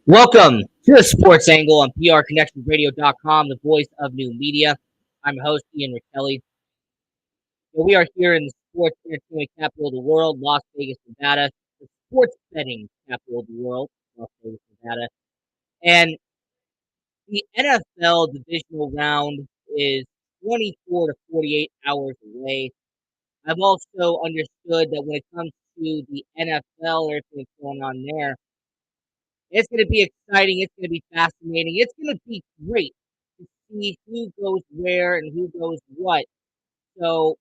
Welcome to the Sports Angle on PRConnectionRadio.com, the voice of new media. I'm your host, Ian Rickelli. We are here in the sports entertainment capital of the world, Las Vegas, Nevada, the sports betting capital of the world, Las Vegas, Nevada. And the NFL divisional round is 24 to 48 hours away. I've also understood that when it comes to the NFL, everything that's going on there, it's going to be exciting. It's going to be fascinating. It's going to be great to see who goes where and who goes what. So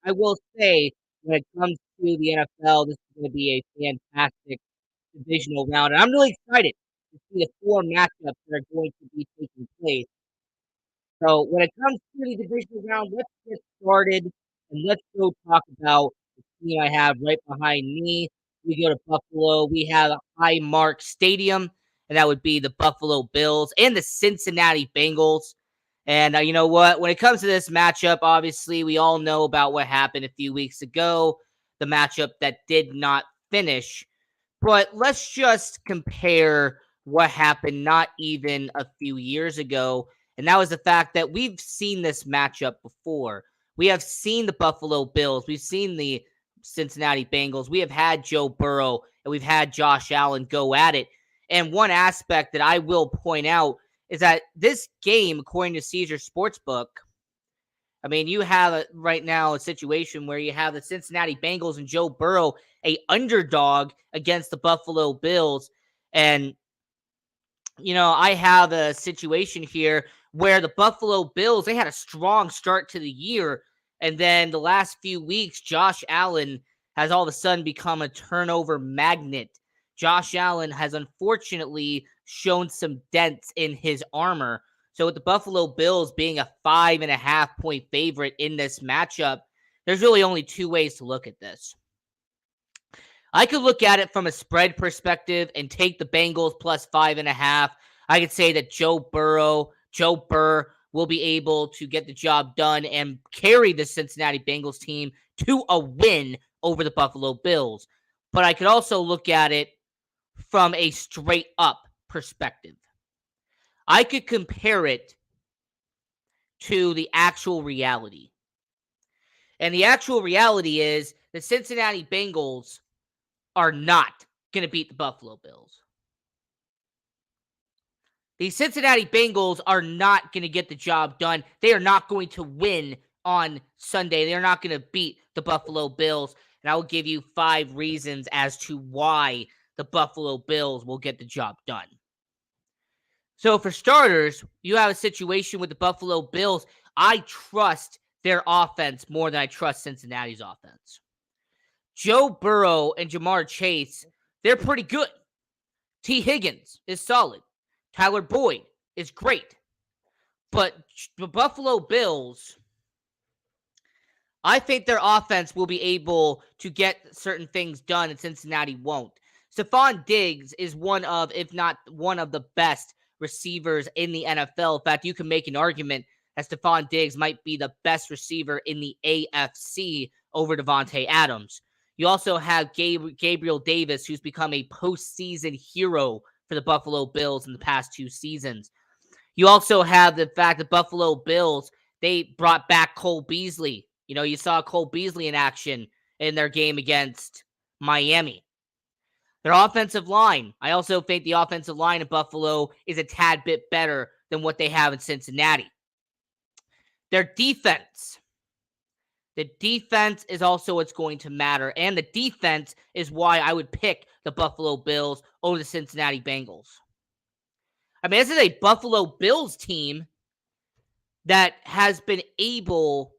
I will say, when it comes to the NFL, this is going to be a fantastic divisional round, and I'm really excited to see the four matchups that are going to be taking place. So when it comes to the divisional round, let's get started and let's go talk about the team I have right behind me. We go to Buffalo. We have Highmark Stadium, and that would be the Buffalo Bills and the Cincinnati Bengals. And you know what? When it comes to this matchup, obviously, we all know about what happened a few weeks ago, the matchup that did not finish. But let's just compare what happened not even a few years ago. And that was the fact that we've seen this matchup before. We have seen the Buffalo Bills. We've seen the Cincinnati Bengals. We have had Joe Burrow and we've had Josh Allen go at it. And one aspect that I will point out is that this game, according to Caesar Sportsbook, I mean, you have right now a situation where you have the Cincinnati Bengals and Joe Burrow, a underdog against the Buffalo Bills. And, I have a situation here where the Buffalo Bills, they had a strong start to the year. And then the last few weeks, Josh Allen has all of a sudden become a turnover magnet. Josh Allen has unfortunately shown some dents in his armor. So with the Buffalo Bills being a 5.5 point favorite in this matchup, there's really only two ways to look at this. I could look at it from a spread perspective and take the Bengals plus 5.5. I could say that Joe Burr will be able to get the job done and carry the Cincinnati Bengals team to a win over the Buffalo Bills. But I could also look at it from a straight up perspective. I could compare it to the actual reality. And the actual reality is the Cincinnati Bengals are not going to beat the Buffalo Bills. The Cincinnati Bengals are not going to get the job done. They are not going to win on Sunday. They are not going to beat the Buffalo Bills. And I will give you 5 reasons as to why the Buffalo Bills will get the job done. So for starters, you have a situation with the Buffalo Bills. I trust their offense more than I trust Cincinnati's offense. Joe Burrow and Jamar Chase, they're pretty good. T. Higgins is solid. Tyler Boyd is great. But the Buffalo Bills, I think their offense will be able to get certain things done and Cincinnati won't. Stephon Diggs is one of, if not one of the best receivers in the NFL. In fact, you can make an argument that Stephon Diggs might be the best receiver in the AFC over Devontae Adams. You also have Gabriel Davis, who's become a postseason hero for the Buffalo Bills in the past 2 seasons. You also have the fact that Buffalo Bills, they brought back Cole Beasley. You saw Cole Beasley in action in their game against Miami. Their offensive line, I also think the offensive line of Buffalo is a tad bit better than what they have in Cincinnati. Their defense. The defense is also what's going to matter. And the defense is why I would pick the Buffalo Bills over the Cincinnati Bengals. I mean, this is a Buffalo Bills team that has been able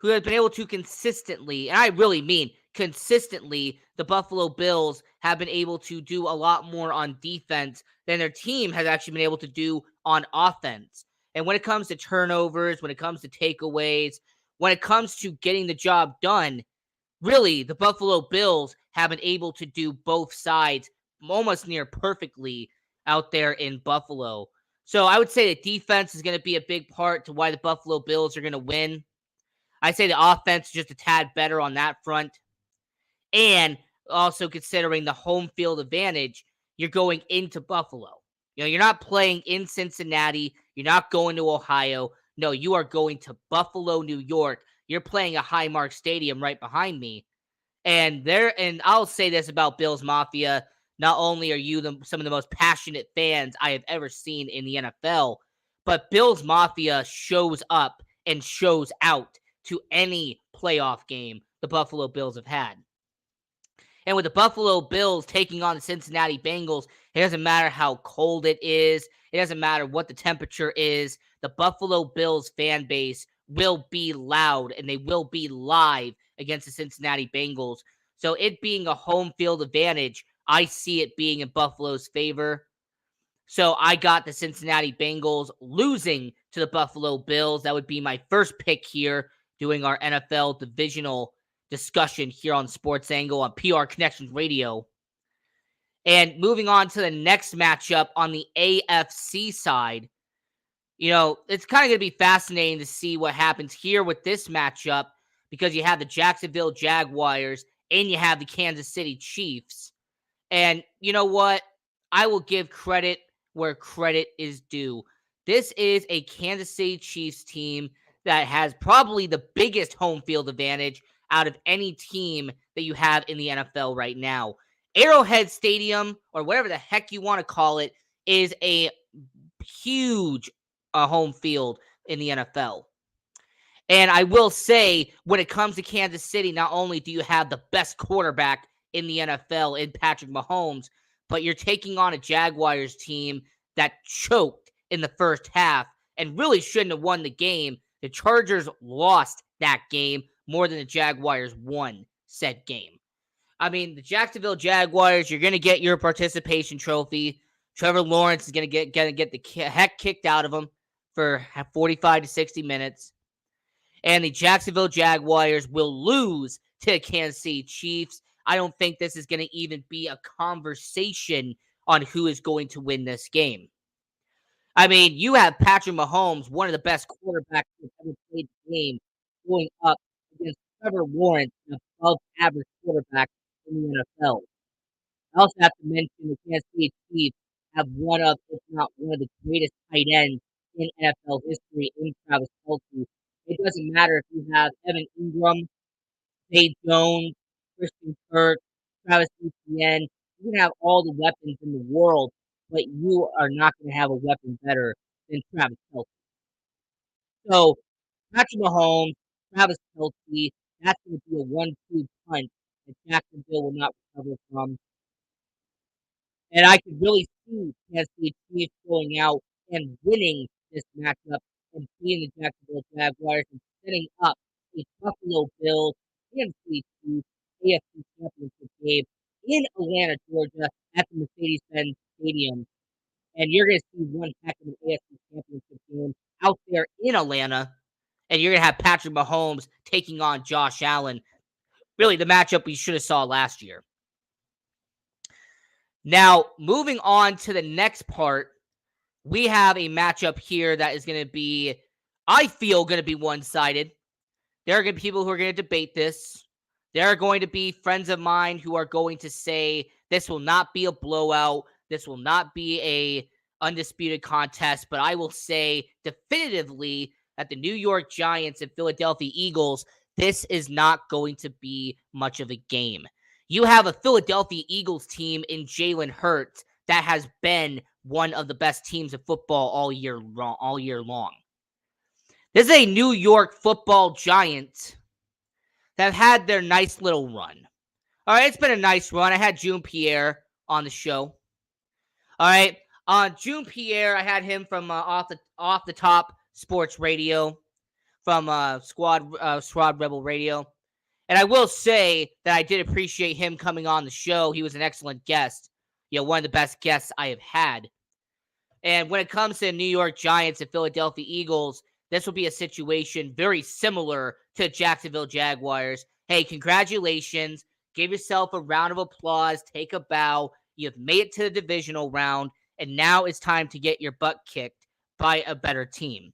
to consistently, and I really mean consistently, the Buffalo Bills have been able to do a lot more on defense than their team has actually been able to do on offense. And when it comes to turnovers, when it comes to takeaways, when it comes to getting the job done, really, the Buffalo Bills have been able to do both sides almost near perfectly out there in Buffalo. So I would say the defense is going to be a big part to why the Buffalo Bills are going to win. I say the offense is just a tad better on that front. And also considering the home field advantage, you're going into Buffalo. You're not playing in Cincinnati. You're not going to Ohio. No, you are going to Buffalo, New York. You're playing a Highmark Stadium right behind me. And I'll say this about Bills Mafia. Not only are you some of the most passionate fans I have ever seen in the NFL, but Bills Mafia shows up and shows out to any playoff game the Buffalo Bills have had. And with the Buffalo Bills taking on the Cincinnati Bengals, it doesn't matter how cold it is. It doesn't matter what the temperature is. The Buffalo Bills fan base will be loud and they will be live against the Cincinnati Bengals. So it being a home field advantage, I see it being in Buffalo's favor. So I got the Cincinnati Bengals losing to the Buffalo Bills. That would be my first pick here, doing our NFL divisional discussion here on Sports Angle on PR Connections Radio. And moving on to the next matchup on the AFC side, it's kind of going to be fascinating to see what happens here with this matchup because you have the Jacksonville Jaguars and you have the Kansas City Chiefs. And you know what? I will give credit where credit is due. This is a Kansas City Chiefs team that has probably the biggest home field advantage out of any team that you have in the NFL right now. Arrowhead Stadium, or whatever the heck you want to call it, is a huge home field in the NFL. And I will say, when it comes to Kansas City, not only do you have the best quarterback in the NFL in Patrick Mahomes, but you're taking on a Jaguars team that choked in the first half and really shouldn't have won the game. The Chargers lost that game more than the Jaguars won said game. I mean, the Jacksonville Jaguars, you're going to get your participation trophy. Trevor Lawrence is going to get the heck kicked out of him for 45 to 60 minutes. And the Jacksonville Jaguars will lose to the Kansas City Chiefs. I don't think this is going to even be a conversation on who is going to win this game. I mean, you have Patrick Mahomes, one of the best quarterbacks who's ever played the game, going up against Trevor Lawrence, an above-average quarterback in the NFL. I also have to mention the Kansas City Chiefs have one of, if not one of the greatest tight ends in NFL history in Travis Kelce. It doesn't matter if you have Evan Ingram, Zay Jones, Christian Kirk, Travis Etienne. You can have all the weapons in the world, but you are not going to have a weapon better than Travis Kelce. So, Patrick Mahomes, Travis Kelce, that's going to be a 1-2 punch that Jacksonville will not recover from. And I could really see Kansas City Chiefs going out and winning this matchup and beating the Jacksonville Jaguars and setting up a Buffalo Bills Kansas City Chiefs AFC Championship game in Atlanta, Georgia at the Mercedes-Benz Stadium. And you're going to see one heck of an AFC Championship game out there in Atlanta. And you're going to have Patrick Mahomes taking on Josh Allen. Really, the matchup we should have saw last year. Now, moving on to the next part, we have a matchup here that is going to be, I feel, going to be one-sided. There are going to be people who are going to debate this. There are going to be friends of mine who are going to say this will not be a blowout. This will not be a undisputed contest. But I will say definitively that the New York Giants and Philadelphia Eagles, this is not going to be much of a game. You have a Philadelphia Eagles team in Jalen Hurts that has been one of the best teams of football all year long. This is a New York football Giants that have had their nice little run. All right, it's been a nice run. I had June Pierre on the show. All right, June Pierre, I had him from off the top sports radio from Squad Rebel Radio. And I will say that I did appreciate him coming on the show. He was an excellent guest. One of the best guests I have had. And when it comes to New York Giants and Philadelphia Eagles, this will be a situation very similar to Jacksonville Jaguars. Hey, congratulations. Give yourself a round of applause. Take a bow. You've made it to the divisional round. And now it's time to get your butt kicked by a better team.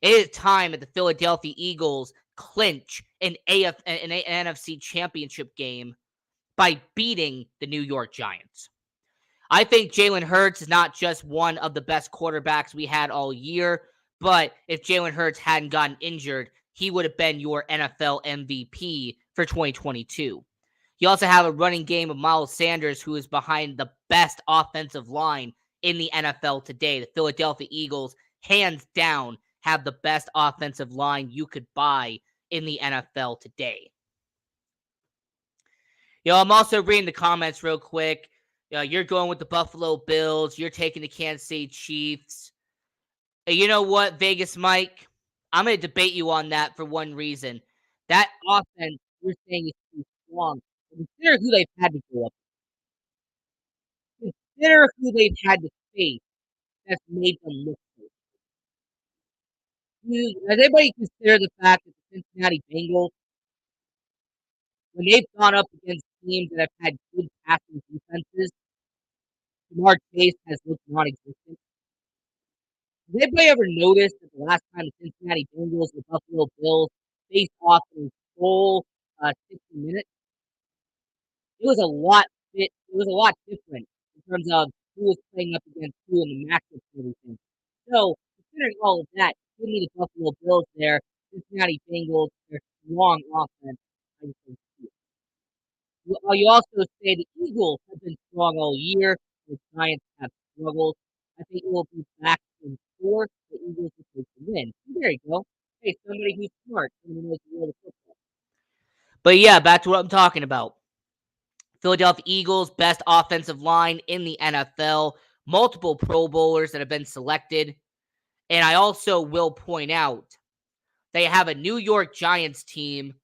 It is time that the Philadelphia Eagles clinch an NFC championship game by beating the New York Giants. I think Jalen Hurts is not just one of the best quarterbacks we had all year, but if Jalen Hurts hadn't gotten injured, he would have been your NFL MVP for 2022. You also have a running game of Miles Sanders, who is behind the best offensive line in the NFL today. The Philadelphia Eagles, hands down, have the best offensive line you could buy in the NFL today. I'm also reading the comments real quick. You're going with the Buffalo Bills. You're taking the Kansas City Chiefs. You know what, Vegas Mike? I'm going to debate you on that for one reason. That offense you're saying is too strong. Consider who they've had to go up. Consider who they've had to face that's made them look good. Has anybody considered the fact that the Cincinnati Bengals, when they've gone up against teams that have had good passing defenses, Jamar Chase has looked non-existent? Has anybody ever noticed that the last time the Cincinnati Bengals and the Buffalo Bills faced off in full 60 minutes, it was a lot different in terms of who was playing up against who and the matchups and everything. So, considering all of that, give me the Buffalo Bills there, Cincinnati Bengals, their strong offense. I just don't see it. You also say the Eagles have been strong all year. The Giants have struggled. I think it will be back in four. The Eagles will take the win. There you go. Hey, somebody who's smart. Somebody who knows the world of football. But yeah, back to what I'm talking about. Philadelphia Eagles, best offensive line in the NFL. Multiple Pro Bowlers that have been selected. And I also will point out they have a New York Giants team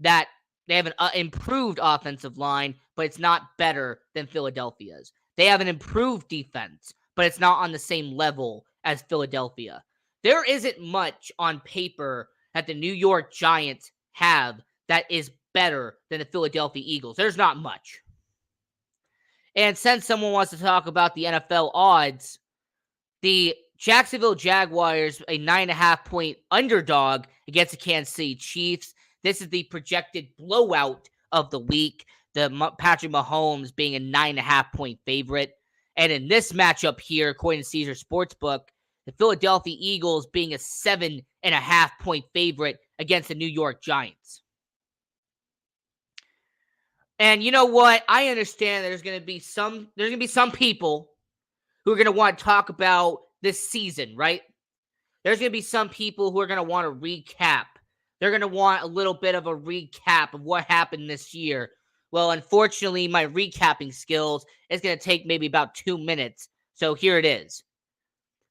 that they have an improved offensive line, but it's not better than Philadelphia's. They have an improved defense, but it's not on the same level as Philadelphia. There isn't much on paper that the New York Giants have that is better than the Philadelphia Eagles. There's not much. And since someone wants to talk about the NFL odds, the Jacksonville Jaguars, a 9.5-point underdog against the Kansas City Chiefs. This is the projected blowout of the week. The Patrick Mahomes being a 9.5-point favorite. And in this matchup here, according to Caesar Sportsbook, the Philadelphia Eagles being a 7.5-point favorite against the New York Giants. And you know what? I understand there's going to be some people who are going to want to talk about this season, right? There's going to be some people who are going to want to recap. They're going to want a little bit of a recap of what happened this year. Well, unfortunately, my recapping skills is going to take maybe about 2 minutes. So here it is.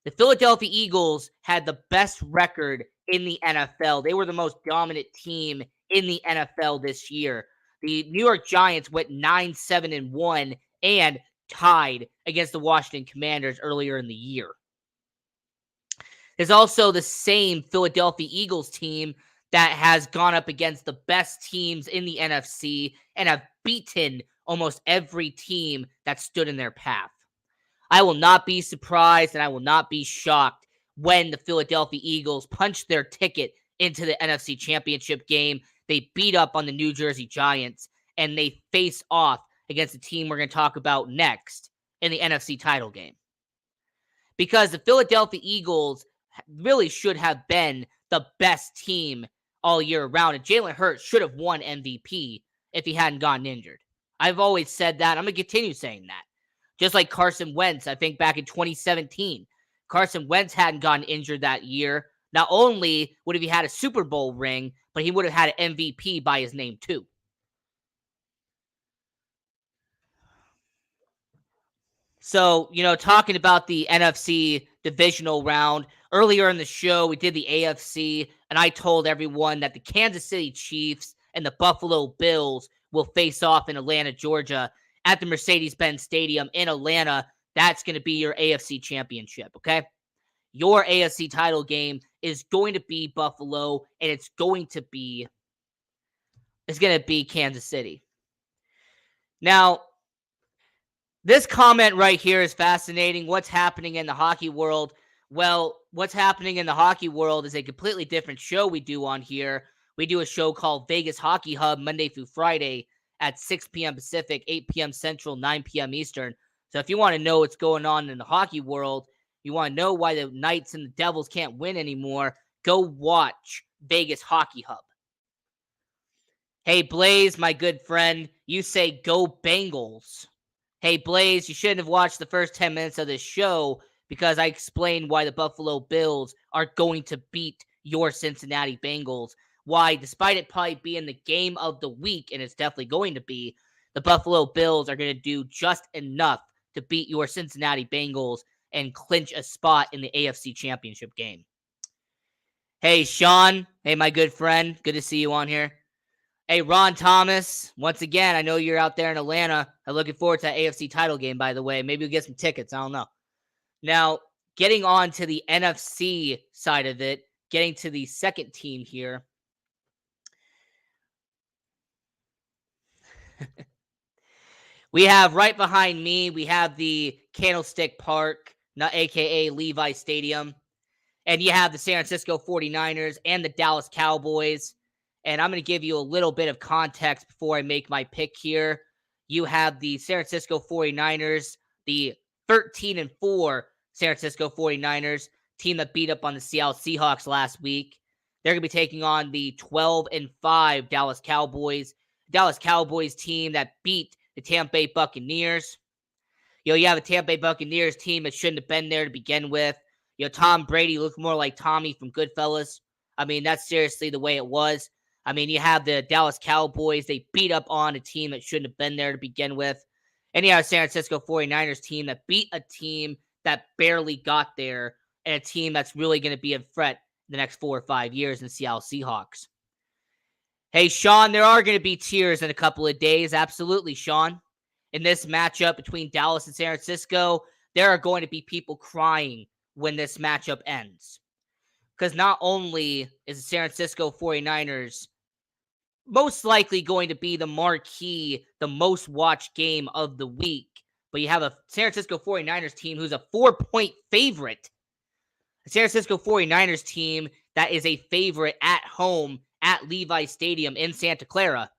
The Philadelphia Eagles had the best record in the NFL. They were the most dominant team in the NFL this year. The New York Giants went 9-7-1 and tied against the Washington Commanders earlier in the year. There's also the same Philadelphia Eagles team that has gone up against the best teams in the NFC and have beaten almost every team that stood in their path. I will not be surprised and I will not be shocked when the Philadelphia Eagles punch their ticket into the NFC Championship game. They beat up on the New Jersey Giants and they face off against the team we're going to talk about next in the NFC title game. Because the Philadelphia Eagles really should have been the best team all year round. And Jalen Hurts should have won MVP if he hadn't gotten injured. I've always said that. I'm going to continue saying that. Just like Carson Wentz, I think back in 2017. Carson Wentz hadn't gotten injured that year. Not only would have he had a Super Bowl ring, but he would have had an MVP by his name too. So, talking about the NFC divisional round, earlier in the show, we did the AFC, and I told everyone that the Kansas City Chiefs and the Buffalo Bills will face off in Atlanta, Georgia, at the Mercedes-Benz Stadium in Atlanta. That's going to be your AFC championship, okay? Your AFC title game is going to be Buffalo, and it's going to be Kansas City. Now, this comment right here is fascinating. What's happening in the hockey world? Well, what's happening in the hockey world is a completely different show we do on here. We do a show called Vegas Hockey Hub Monday through Friday at 6 p.m. Pacific, 8 p.m. Central, 9 p.m. Eastern. So if you want to know what's going on in the hockey world, you want to know why the Knights and the Devils can't win anymore, go watch Vegas Hockey Hub. Hey, Blaze, my good friend, you say go Bengals. Hey, Blaze, you shouldn't have watched the first 10 minutes of this show because I explained why the Buffalo Bills are going to beat your Cincinnati Bengals. Why, despite it probably being the game of the week, and it's definitely going to be, the Buffalo Bills are going to do just enough to beat your Cincinnati Bengals and clinch a spot in the AFC Championship game. Hey, Sean. Hey, my good friend. Good to see you on here. Hey, Ron Thomas. Once again, I know you're out there in Atlanta. I'm looking forward to that AFC title game, by the way. Maybe we'll get some tickets. I don't know. Now, getting on to the NFC side of it, getting to the second team here. We have right behind me, we have the Candlestick Park, aka Levi Stadium. And you have the San Francisco 49ers and the Dallas Cowboys. And I'm going to give you a little bit of context before I make my pick here. You have the San Francisco 49ers, the 13-4 San Francisco 49ers, team that beat up on the Seattle Seahawks last week. They're going to be taking on the 12-5 Dallas Cowboys. Dallas Cowboys team that beat the Tampa Bay Buccaneers. You have a Tampa Bay Buccaneers team that shouldn't have been there to begin with. Tom Brady looked more like Tommy from Goodfellas. I mean, that's seriously the way it was. I mean, you have the Dallas Cowboys. They beat up on a team that shouldn't have been there to begin with. And you have a San Francisco 49ers team that beat a team that barely got there and a team that's really going to be a threat the next 4 or 5 years in the Seattle Seahawks. Hey, Sean, there are going to be tears in a couple of days. Absolutely, Sean. In this matchup between Dallas and San Francisco, there are going to be people crying when this matchup ends. Because not only is the San Francisco 49ers most likely going to be the marquee, the most watched game of the week, but you have a San Francisco 49ers team who's a 4-point favorite. The San Francisco 49ers team that is a favorite at home at Levi Stadium in Santa Clara.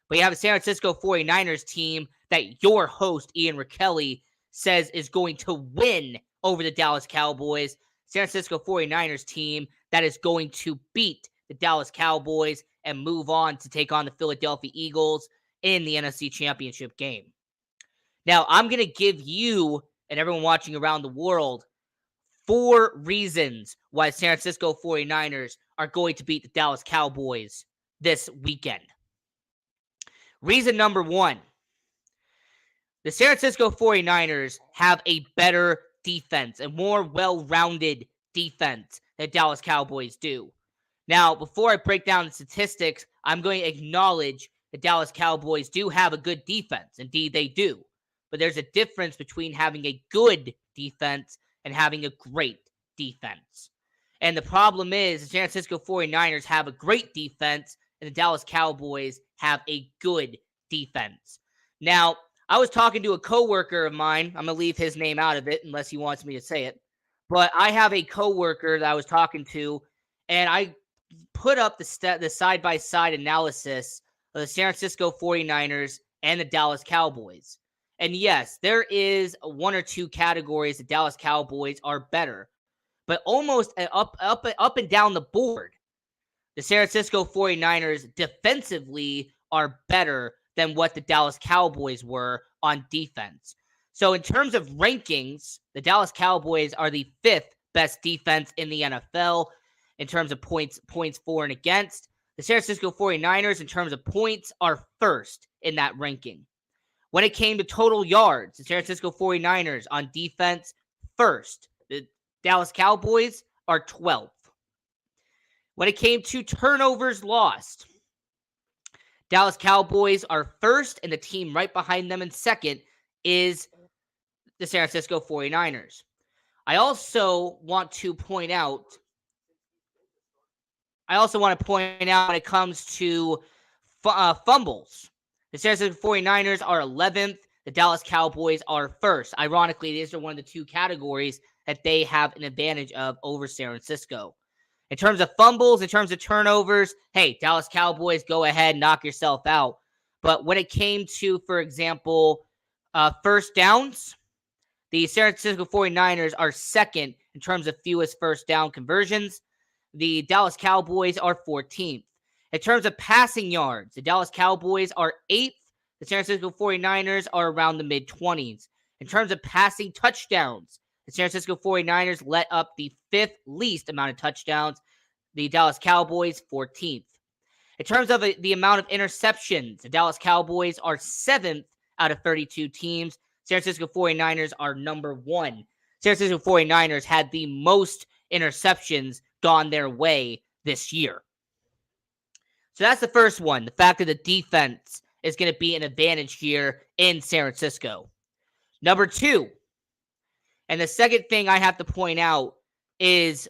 But you have a San Francisco 49ers team that your host, Ian Rickelli, says is going to win over the Dallas Cowboys. San Francisco 49ers team that is going to beat the Dallas Cowboys and move on to take on the Philadelphia Eagles in the NFC Championship game. Now, I'm going to give you and everyone watching around the world 4 reasons why San Francisco 49ers are going to beat the Dallas Cowboys this weekend. Reason number 1, the San Francisco 49ers have a better defense, a more well-rounded defense than Dallas Cowboys do. Now, before I break down the statistics, I'm going to acknowledge the Dallas Cowboys do have a good defense. Indeed, they do. But there's a difference between having a good defense and having a great defense. And the problem is the San Francisco 49ers have a great defense and the Dallas Cowboys have a good defense. Now, I was talking to a coworker of mine. I'm going to leave his name out of it unless he wants me to say it. But I have a coworker that I was talking to, and I put up the side-by-side analysis of the San Francisco 49ers and the Dallas Cowboys. And yes, there is 1 or 2 categories the Dallas Cowboys are better. But almost up and down the board, the San Francisco 49ers defensively are better than what the Dallas Cowboys were on defense. So in terms of rankings, the Dallas Cowboys are the 5th best defense in the NFL in terms of points for and against. The San Francisco 49ers, in terms of points, are 1st in that ranking. When it came to total yards, the San Francisco 49ers on defense, 1st. The Dallas Cowboys are 12th. When it came to turnovers lost, Dallas Cowboys are 1st, and the team right behind them in 2nd is the San Francisco 49ers. I also want to point out when it comes to fumbles, the San Francisco 49ers are 11th. The Dallas Cowboys are 1st. Ironically, these are one of the 2 categories that they have an advantage of over San Francisco. In terms of fumbles, in terms of turnovers, hey, Dallas Cowboys, go ahead, knock yourself out. But when it came to, for example, first downs, The San Francisco 49ers are second in terms of fewest first down conversions. The Dallas Cowboys are 14th. In terms of passing yards, the Dallas Cowboys are 8th. The San Francisco 49ers are around the mid-20s. In terms of passing touchdowns, the San Francisco 49ers let up the 5th least amount of touchdowns. The Dallas Cowboys, 14th. In terms of the amount of interceptions, the Dallas Cowboys are 7th out of 32 teams. San Francisco 49ers are number 1. San Francisco 49ers had the most interceptions gone their way this year. So that's the first one, the fact that the defense is going to be an advantage here in San Francisco. Number 2, and the second thing I have to point out is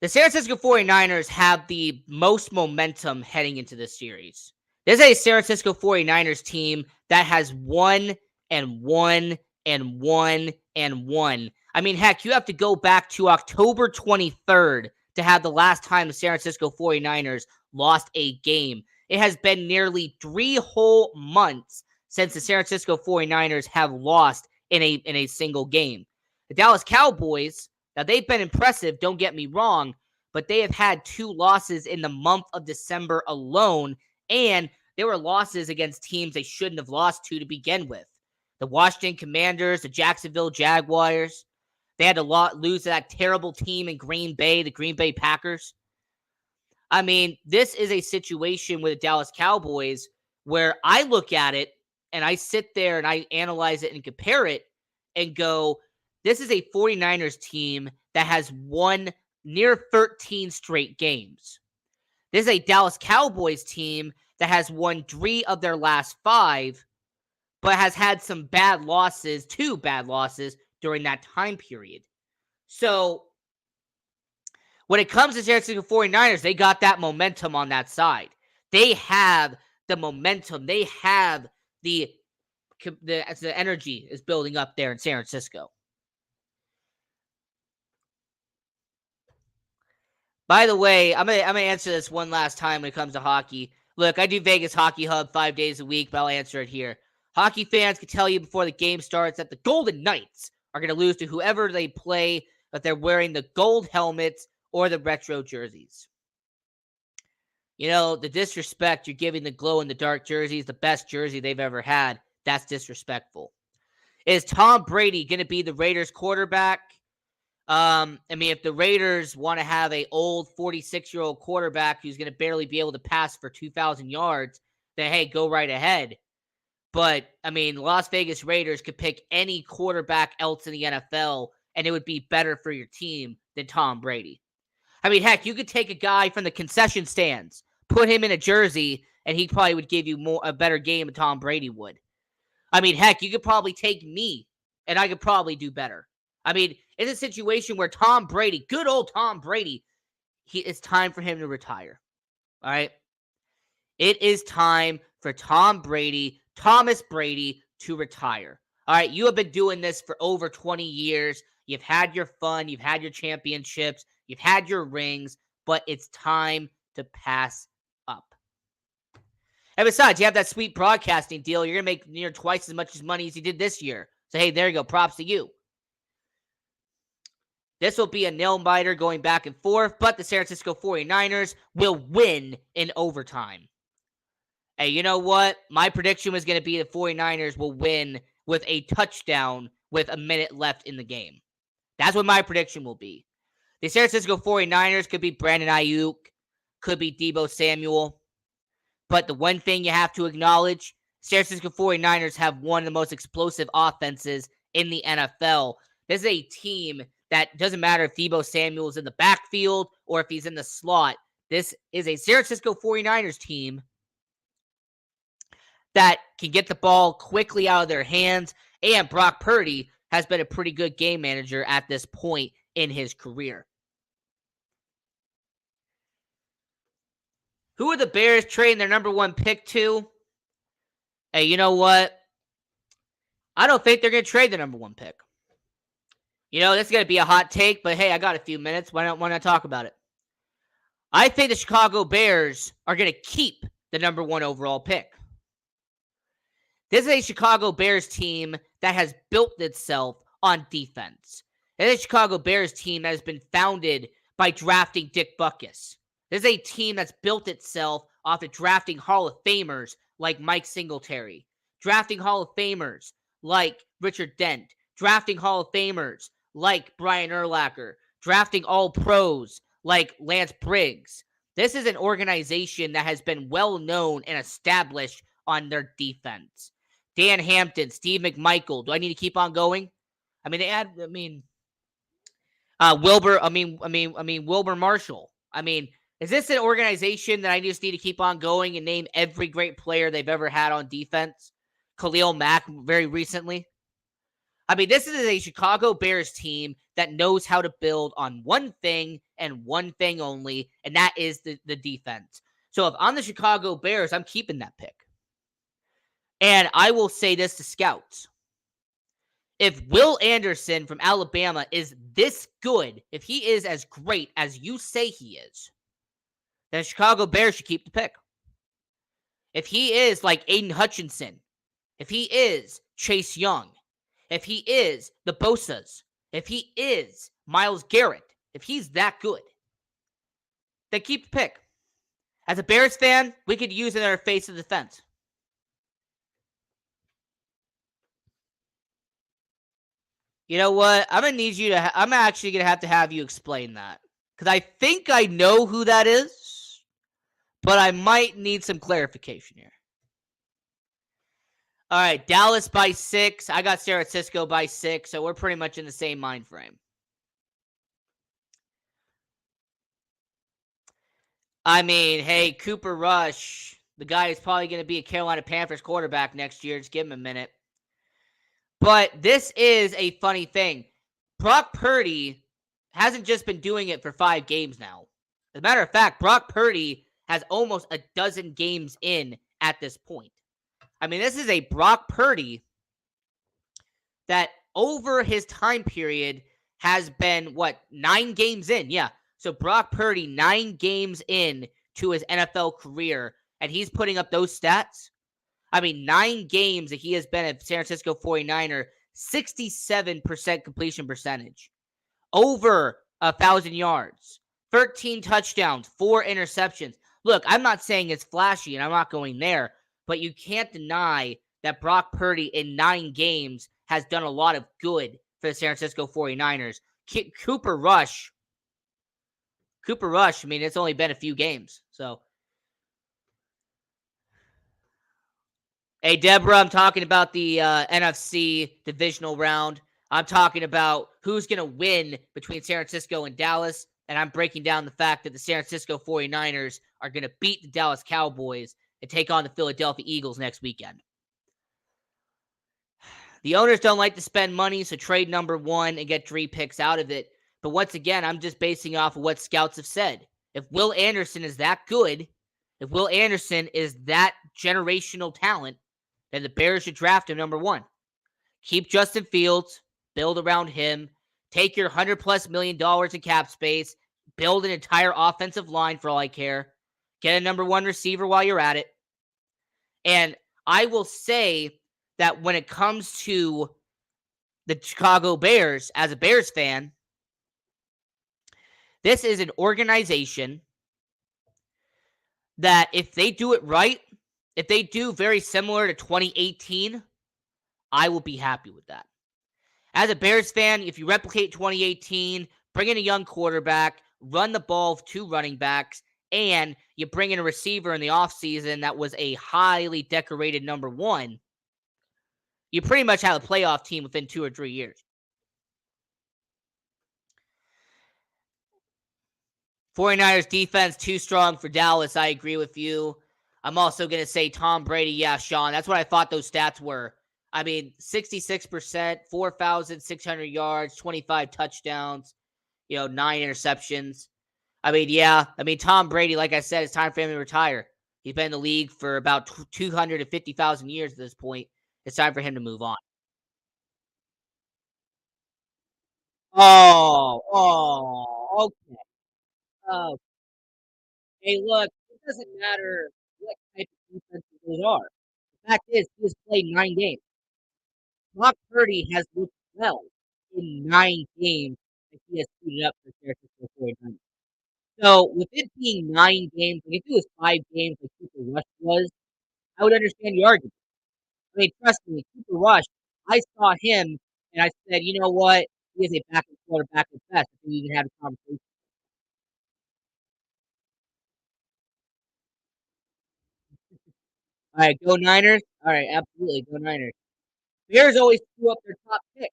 the San Francisco 49ers have the most momentum heading into this series. This is a San Francisco 49ers team that has won and won and won and won. I mean, heck, you have to go back to October 23rd to have the last time the San Francisco 49ers lost a game. It has been nearly 3 whole months since the San Francisco 49ers have lost in a single game. The Dallas Cowboys, now they've been impressive, don't get me wrong, but they have had 2 losses in the month of December alone, and they were losses against teams they shouldn't have lost to begin with. The Washington Commanders, the Jacksonville Jaguars. They had to lose to that terrible team in Green Bay, the Green Bay Packers. I mean, this is a situation with the Dallas Cowboys where I look at it and I sit there and I analyze it and compare it and go, this is a 49ers team that has won near 13 straight games. This is a Dallas Cowboys team that has won 3 of their last 5, but has had some bad losses, 2 bad losses during that time period. So when it comes to San Francisco 49ers, they got that momentum on that side. They have the momentum. They have the energy is building up there in San Francisco. By the way, I'm gonna answer this one last time when it comes to hockey. Look, I do Vegas Hockey Hub 5 days a week, but I'll answer it here. Hockey fans can tell you before the game starts that the Golden Knights are going to lose to whoever they play, if they're wearing the gold helmets or the retro jerseys. You know, the disrespect you're giving the glow-in-the-dark jerseys, the best jersey they've ever had, that's disrespectful. Is Tom Brady going to be the Raiders quarterback? I mean, if the Raiders want to have an old 46-year-old quarterback who's going to barely be able to pass for 2,000 yards, then hey, go right ahead. But, I mean, Las Vegas Raiders could pick any quarterback else in the NFL, and it would be better for your team than Tom Brady. I mean, heck, you could take a guy from the concession stands, put him in a jersey, and he probably would give you a better game than Tom Brady would. I mean, heck, you could probably take me, and I could probably do better. I mean, it's a situation where Tom Brady, good old Tom Brady, it's time for him to retire. All right? It is time for Thomas Brady, to retire. All right, you have been doing this for over 20 years. You've had your fun. You've had your championships. You've had your rings, but it's time to pass up. And besides, you have that sweet broadcasting deal. You're going to make near twice as much money as you did this year. So, hey, there you go. Props to you. This will be a nail-biter going back and forth, but the San Francisco 49ers will win in overtime. Hey, you know what? My prediction was going to be the 49ers will win with a touchdown with a minute left in the game. That's what my prediction will be. The San Francisco 49ers could be Brandon Ayuk, could be Deebo Samuel. But the one thing you have to acknowledge, San Francisco 49ers have one of the most explosive offenses in the NFL. This is a team that doesn't matter if Deebo Samuel is in the backfield or if he's in the slot. This is a San Francisco 49ers team that can get the ball quickly out of their hands, and Brock Purdy has been a pretty good game manager at this point in his career. Who are the Bears trading their number 1 pick to? Hey, you know what? I don't think they're going to trade the number 1 pick. You know, this is going to be a hot take, but hey, I got a few minutes. Why not talk about it? I think the Chicago Bears are going to keep the number 1 overall pick. This is a Chicago Bears team that has built itself on defense. It is a Chicago Bears team that has been founded by drafting Dick Butkus. This is a team that's built itself off of drafting Hall of Famers like Mike Singletary, drafting Hall of Famers like Richard Dent, drafting Hall of Famers like Brian Urlacher, drafting all pros like Lance Briggs. This is an organization that has been well known and established on their defense. Dan Hampton, Steve McMichael. Do I need to keep on going? I mean, they had. I mean, Wilbur. Wilbur Marshall. I mean, is this an organization that I just need to keep on going and name every great player they've ever had on defense? Khalil Mack very recently. I mean, this is a Chicago Bears team that knows how to build on one thing and one thing only, and that is the defense. So if I'm the Chicago Bears, I'm keeping that pick. And I will say this to scouts. If Will Anderson from Alabama is this good, if he is as great as you say he is, then the Chicago Bears should keep the pick. If he is like Aiden Hutchinson, if he is Chase Young, if he is the Bosas, if he is Myles Garrett, if he's that good, then keep the pick. As a Bears fan, we could use another face of the fence. You know what? I'm gonna need you to. I'm actually gonna have to have you explain that because I think I know who that is, but I might need some clarification here. All right, Dallas by 6. I got San Francisco by 6, so we're pretty much in the same mind frame. I mean, hey, Cooper Rush, the guy is probably going to be a Carolina Panthers quarterback next year. Just give him a minute. But this is a funny thing. Brock Purdy hasn't just been doing it for 5 games now. As a matter of fact, Brock Purdy has almost a dozen games in at this point. I mean, this is a Brock Purdy that over his time period has been, 9 games in? Yeah. So Brock Purdy, 9 games in to his NFL career, and he's putting up those stats. I mean, 9 games that he has been a San Francisco 49er, 67% completion percentage, over 1,000 yards, 13 touchdowns, 4 interceptions. Look, I'm not saying it's flashy, and I'm not going there, but you can't deny that Brock Purdy in 9 games has done a lot of good for the San Francisco 49ers. Cooper Rush, I mean, it's only been a few games. So, hey, Deborah, I'm talking about the NFC divisional round. I'm talking about who's going to win between San Francisco and Dallas. And I'm breaking down the fact that the San Francisco 49ers are going to beat the Dallas Cowboys and take on the Philadelphia Eagles next weekend. The owners don't like to spend money, so trade number 1 and get 3 picks out of it. But once again, I'm just basing off of what scouts have said. If Will Anderson is that good, if Will Anderson is that generational talent, then the Bears should draft him number 1. Keep Justin Fields, build around him, take your $100+ million in cap space, build an entire offensive line for all I care, get a number 1 receiver while you're at it. And I will say that when it comes to the Chicago Bears, as a Bears fan, this is an organization that if they do it right, if they do very similar to 2018, I will be happy with that. As a Bears fan, if you replicate 2018, bring in a young quarterback, run the ball with 2 running backs, and you bring in a receiver in the offseason that was a highly decorated number 1, you pretty much have a playoff team within 2 or 3 years. 49ers defense too strong for Dallas. I agree with you. I'm also going to say Tom Brady. Yeah, Sean, that's what I thought those stats were. I mean, 66%, 4,600 yards, 25 touchdowns, 9 interceptions. I mean, yeah. I mean, Tom Brady, like I said, it's time for him to retire. He's been in the league for about 250,000 years at this point. It's time for him to move on. Okay. Oh, hey, look, it doesn't matter what type of defenses they are. Fact is, he has played 9 games. Brock Purdy has looked well in 9 games that he has suited up for San Francisco 49ers. So with it being 9 games, like if it was 5 games like Cooper Rush was, I would understand the argument. I mean, trust me, Cooper Rush, I saw him and I said, you know what? He is a backup quarterback at best. If we even had a conversation. All right, go Niners. All right, absolutely, go Niners. Bears always screw up their top pick.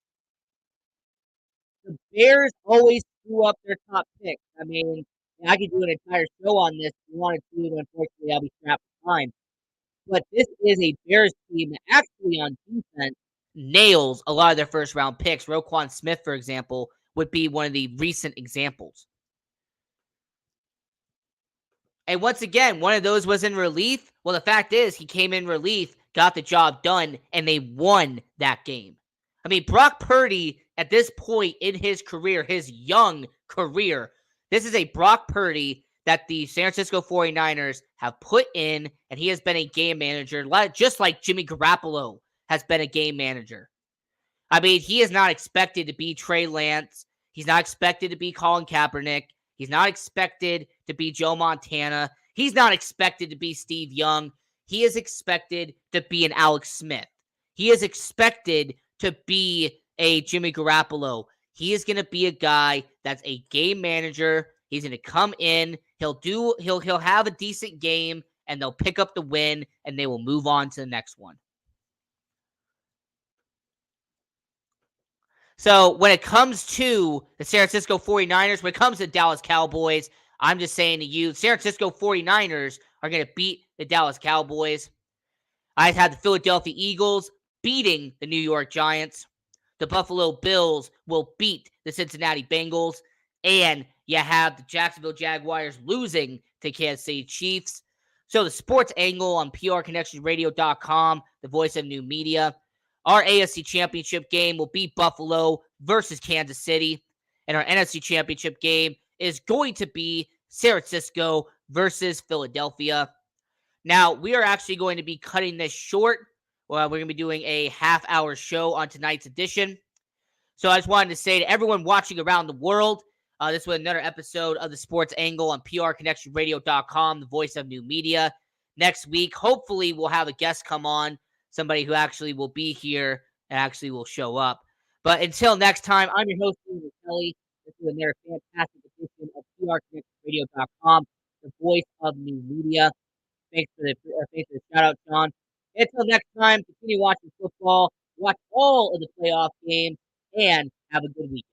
The Bears always screw up their top picks. I mean, I could do an entire show on this if you wanted to, but unfortunately, I'll be strapped for time. But this is a Bears team that actually on defense nails a lot of their first round picks. Roquan Smith, for example, would be one of the recent examples. And once again, one of those was in relief. Well, the fact is, he came in relief, got the job done, and they won that game. I mean, Brock Purdy, at this point in his career, his young career, this is a Brock Purdy that the San Francisco 49ers have put in, and he has been a game manager, just like Jimmy Garoppolo has been a game manager. I mean, he is not expected to be Trey Lance. He's not expected to be Colin Kaepernick. He's not expected to be Joe Montana. He's not expected to be Steve Young. He is expected to be an Alex Smith. He is expected to be a Jimmy Garoppolo. He is going to be a guy that's a game manager. He's going to come in. He'll have a decent game, and they'll pick up the win, and they will move on to the next one. So when it comes to the San Francisco 49ers, when it comes to the Dallas Cowboys, I'm just saying to you, San Francisco 49ers are going to beat the Dallas Cowboys. I had the Philadelphia Eagles beating the New York Giants. The Buffalo Bills will beat the Cincinnati Bengals. And you have the Jacksonville Jaguars losing to Kansas City Chiefs. So the sports angle on PRConnectionRadio.com, the voice of new media. Our AFC Championship game will be Buffalo versus Kansas City. And our NFC Championship game is going to be San Francisco versus Philadelphia. Now, we are actually going to be cutting this short. Well, we're going to be doing a half-hour show on tonight's edition. So I just wanted to say to everyone watching around the world, this was another episode of the Sports Angle on PRConnectionRadio.com, the voice of new media. Next week, hopefully, we'll have a guest come on, somebody who actually will be here and actually will show up. But until next time, I'm your host, Ian Kelly. This is another fantastic edition of PRConnectionRadio.com, the voice of new media. Thanks for the shout out, Sean. Until next time, continue watching football, watch all of the playoff games, and have a good week.